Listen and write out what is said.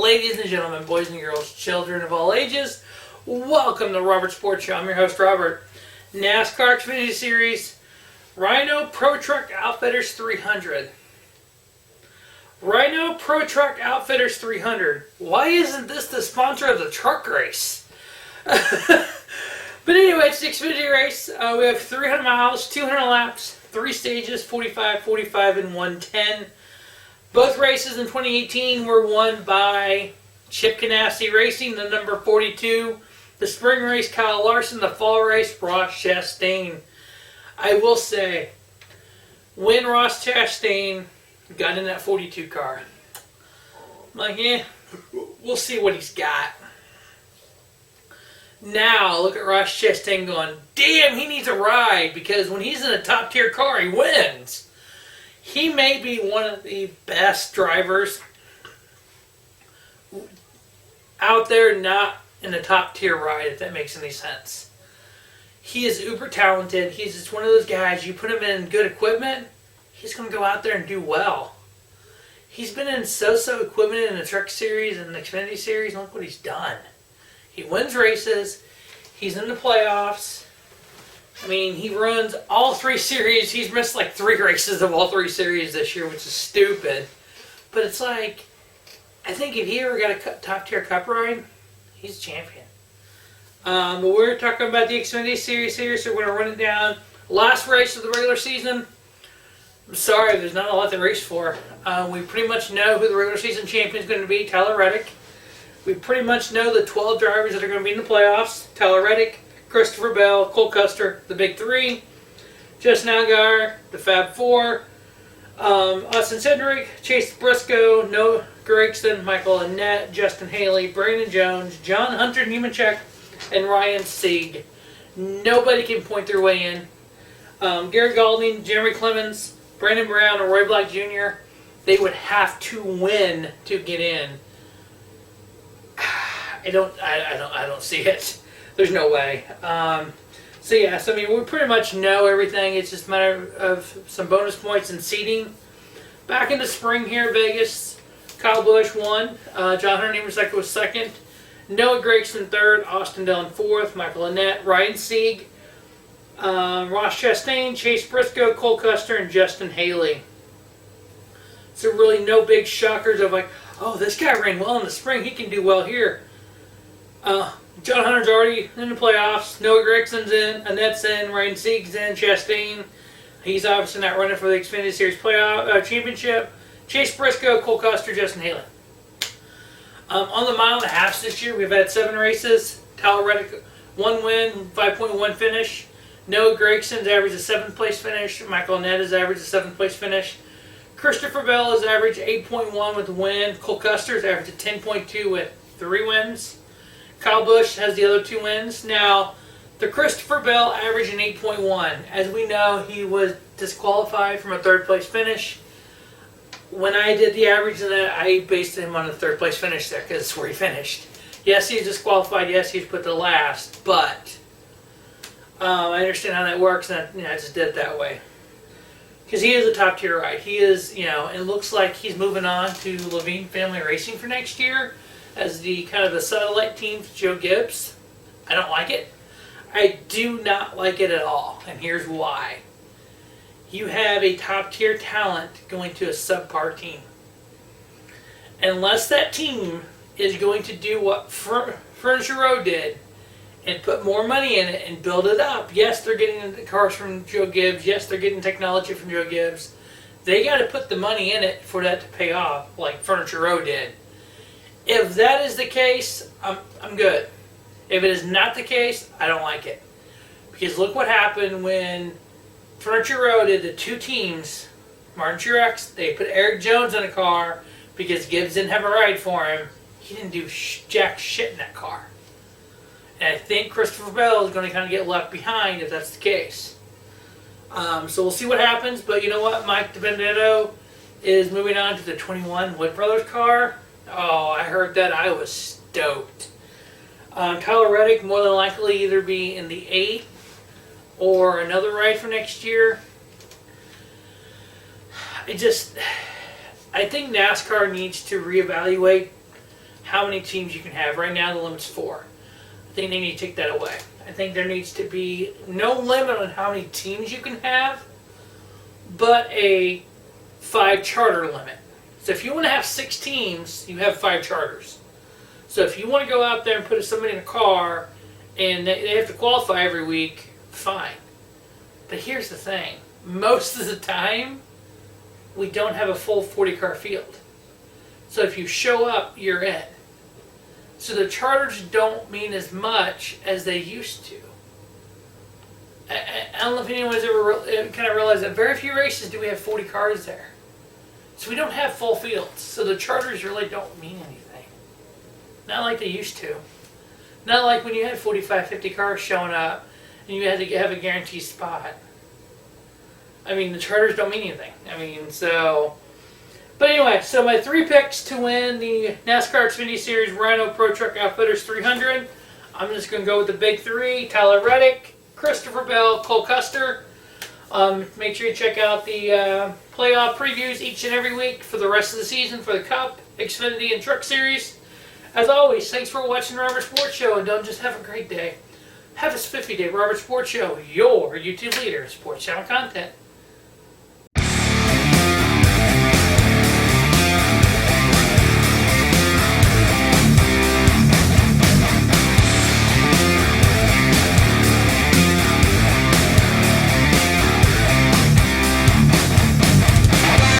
Ladies and gentlemen, boys and girls, children of all ages, welcome to Robert Sports Show. I'm your host, Robert. NASCAR Xfinity Series, Rhino Pro Truck Outfitters 300. Rhino Pro Truck Outfitters 300. Why isn't this the sponsor of the truck race? But anyway, it's the Xfinity race. We have 300 miles, 200 laps, 3 stages, 45, 45, and 110. Both races in 2018 were won by Chip Ganassi Racing, the number 42. The spring race, Kyle Larson. The fall race, Ross Chastain. I will say, when Ross Chastain got in that 42 car, I'm like, we'll see what he's got. Now, look at Ross Chastain going, damn, he needs a ride, because when he's in a top tier car, he wins. He may be one of the best drivers out there, not in a top tier ride, if that makes any sense. He is uber talented. He's just one of those guys, you put him in good equipment, he's going to go out there and do well. He's been in so-so equipment in the Truck Series and the Xfinity Series, and look what he's done. He wins races, he's in the playoffs. I mean, he runs all 3 series. He's missed like 3 races of all 3 series this year, which is stupid. But it's like, I think if he ever got a top-tier cup ride, he's a champion. But we're talking about the Xfinity Series here, so we're going to run it down. Last race of the regular season. I'm sorry, there's not a lot to race for. We pretty much know who the regular season champion is going to be, Tyler Reddick. We pretty much know the 12 drivers that are going to be in the playoffs. Tyler Reddick, Christopher Bell, Cole Custer, the Big 3, Justin Allgaier, the Fab 4, Austin Cindric, Chase Briscoe, Noah Gragson, Michael Annett, Justin Haley, Brandon Jones, John Hunter Nemechek, and Ryan Sieg. Nobody can point their way in. Gary Galding, Jeremy Clemens, Brandon Brown, and Roy Black Jr., they would have to win to get in. I don't see it. There's no way. I mean, we pretty much know everything. It's just a matter of some bonus points and seeding. Back in the spring here in Vegas, Kyle Busch won. John Hunter Nemechek was second. Noah Gragson third. Austin Dillon fourth. Michael Annett, Ryan Sieg, Ross Chastain, Chase Briscoe, Cole Custer, and Justin Haley. So really no big shockers of like, oh, this guy ran well in the spring. He can do well here. John Hunter's already in the playoffs. Noah Gragson's in. Annett's in. Ryan Sieg's in. Chastain, he's obviously not running for the Xfinity Series playoff championship. Chase Briscoe, Cole Custer, Justin Haley. On the mile and a half this year, we've had 7 races. Tyler Reddick, 1 win, 5.1 finish. Noah Gragson's averaged a 7th place finish. Michael Annett has averaged a 7th place finish. Christopher Bell has averaged 8.1 with a win. Cole Custer's averaged a 10.2 with 3 wins. Kyle Busch has the other 2 wins. Now, the Christopher Bell averaged an 8.1. As we know, he was disqualified from a 3rd place finish. When I did the average of that, I based him on a 3rd place finish there because it's where he finished. Yes, he was disqualified. Yes, he was put to last. But I understand how that works, and I just did it that way. Because he is a top tier ride. He is, and it looks like he's moving on to Levine Family Racing for next year as the kind of the satellite team for Joe Gibbs. I don't like it. I do not like it at all, and here's why. You have a top tier talent going to a subpar team. Unless that team is going to do what Furniture Row did and put more money in it and build it up. Yes, they're getting the cars from Joe Gibbs. Yes, they're getting technology from Joe Gibbs. They got to put the money in it for that to pay off, like Furniture Row did. If that is the case, I'm good. If it is not the case, I don't like it. Because look what happened when Furniture Row did the 2 teams. Martin Truex, they put Eric Jones in a car because Gibbs didn't have a ride for him. He didn't do jack shit in that car. And I think Christopher Bell is going to kind of get left behind if that's the case. So we'll see what happens. But you know what? Mike DiBenedetto is moving on to the 21 Wood Brothers car. Oh, I heard that. I was stoked. Tyler Reddick more than likely either be in the 8 or another ride for next year. I think NASCAR needs to reevaluate how many teams you can have. Right now the limit's 4. I think they need to take that away. I think there needs to be no limit on how many teams you can have, but a 5 charter limit. So if you want to have 6 teams, you have 5 charters. So if you want to go out there and put somebody in a car and they have to qualify every week, fine. But here's the thing. Most of the time, we don't have a full 40-car field. So if you show up, you're in. So the charters don't mean as much as they used to. I don't know if anyone's ever kind of realized that very few races do we have 40 cars there. So we don't have full fields. So the charters really don't mean anything. Not like they used to. Not like when you had 45, 50 cars showing up and you had to have a guaranteed spot. I mean, the charters don't mean anything. I mean, so... But anyway, so my 3 picks to win the NASCAR Xfinity Series Rhino Pro Truck Outfitters 300. I'm just going to go with the big 3. Tyler Reddick, Christopher Bell, Cole Custer. Make sure you check out the playoff previews each and every week for the rest of the season for the Cup, Xfinity, and Truck Series. As always, thanks for watching Robert Sports Show, and don't just have a great day. Have a spiffy day. Robert Sports Show, your YouTube leader in sports channel content.